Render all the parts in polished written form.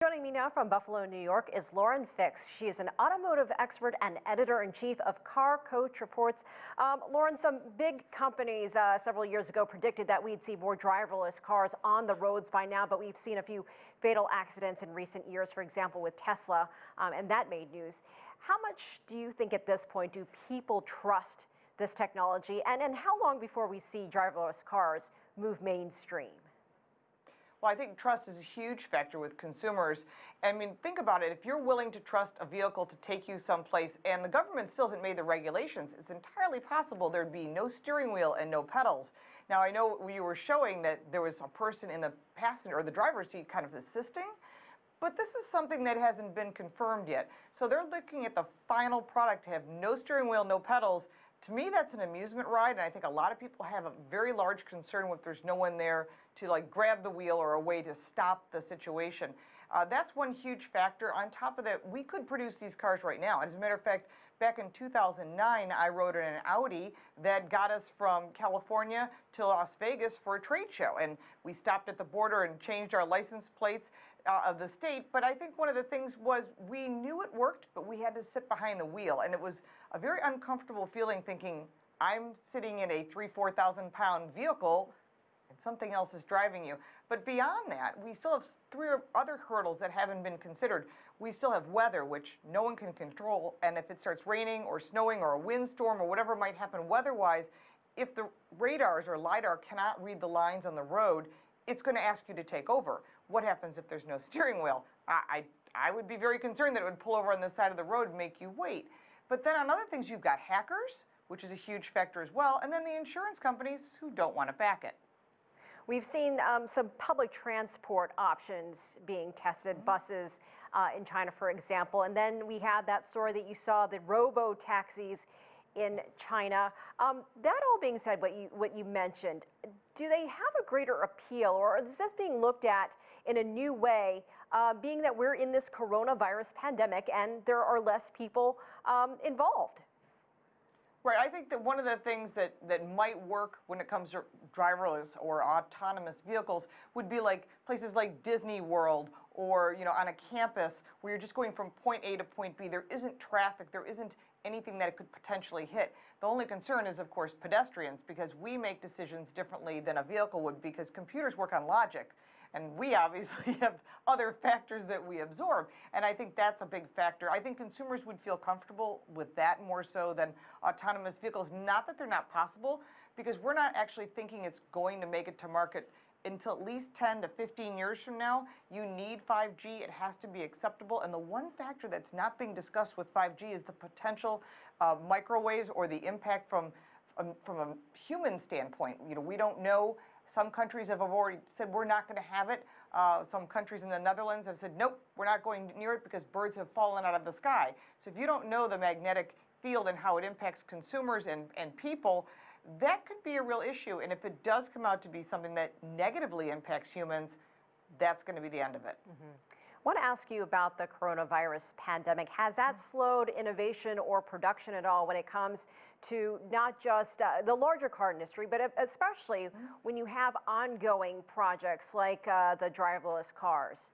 Joining me now from Buffalo, New York is Lauren Fix. She is an automotive expert and editor-in-chief of Car Coach Reports. Lauren, some big companies several years ago predicted that we'd see more driverless cars on the roads by now, but we've seen a few fatal accidents in recent years, for example, with Tesla, and that made news. How much do you think at this point do people trust this technology, and how long before we see driverless cars move mainstream? Well, I think trust is a huge factor with consumers. I mean, think about it. If you're willing to trust a vehicle to take you someplace and the government still hasn't made the regulations, it's entirely possible there'd be no steering wheel and no pedals. Now, I know you were showing that there was a person in the passenger or the driver's seat kind of assisting, but this is something that hasn't been confirmed yet. So they're looking at the final product to have no steering wheel, no pedals. To me, that's an amusement ride, and I think a lot of people have a very large concern if there's no one there to grab the wheel or a way to stop the situation. That's one huge factor. On top of that, we could produce these cars right now. As a matter of fact, back in 2009, I rode in an Audi that got us from California to Las Vegas for a trade show. And we stopped at the border and changed our license plates of the state. But I think one of the things was we knew it worked, but we had to sit behind the wheel. And it was a very uncomfortable feeling thinking, I'm sitting in a 4,000 pound vehicle and something else is driving you. But beyond that, we still have three other hurdles that haven't been considered. We still have weather, which no one can control. And if it starts raining or snowing or a windstorm or whatever might happen weather-wise, if the radars or LiDAR cannot read the lines on the road, it's going to ask you to take over. What happens if there's no steering wheel? I would be very concerned that it would pull over on the side of the road and make you wait. But then on other things, you've got hackers, which is a huge factor as well, and then the insurance companies who don't want to back it. We've seen some public transport options being tested, buses in China, for example. And then we had that story that you saw, the robo-taxis in China. That all being said, what you mentioned, do they have a greater appeal, or is this being looked at in a new way, being that we're in this coronavirus pandemic and there are less people involved? Right. I think that one of the things that might work when it comes to driverless or autonomous vehicles would be like places like Disney World or, on a campus where you're just going from point A to point B. There isn't traffic. There isn't anything that it could potentially hit. The only concern is, of course, pedestrians, because we make decisions differently than a vehicle would because computers work on logic. And we obviously have other factors that we absorb. And I think that's a big factor. I think consumers would feel comfortable with that more so than autonomous vehicles. Not that they're not possible, because we're not actually thinking it's going to make it to market until at least 10 to 15 years from now. You need 5G. It has to be acceptable. And the one factor that's not being discussed with 5G is the potential microwaves or the impact from a human standpoint. We don't know. Some countries have already said we're not going to have it. Some countries in the Netherlands have said, nope, we're not going near it because birds have fallen out of the sky. So if you don't know the magnetic field and how it impacts consumers and people, that could be a real issue. And if it does come out to be something that negatively impacts humans, that's going to be the end of it. I want to ask you about the coronavirus pandemic. Has that slowed innovation or production at all when it comes to not just the larger car industry, but especially when you have ongoing projects like the driverless cars?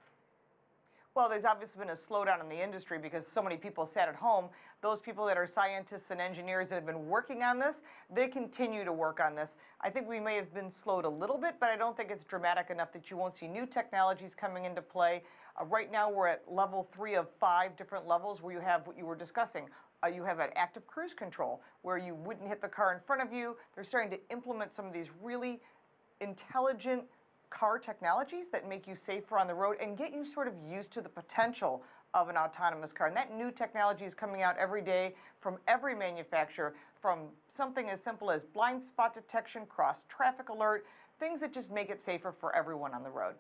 Well, there's obviously been a slowdown in the industry because so many people sat at home. Those people that are scientists and engineers that have been working on this, they continue to work on this. I think we may have been slowed a little bit, but I don't think it's dramatic enough that you won't see new technologies coming into play. Right now, we're at level 3 of 5 different levels where you have what you were discussing. You have an active cruise control where you wouldn't hit the car in front of you. They're starting to implement some of these really intelligent car technologies that make you safer on the road and get you sort of used to the potential of an autonomous car. And that new technology is coming out every day from every manufacturer, from something as simple as blind spot detection, cross traffic alert, things that just make it safer for everyone on the road.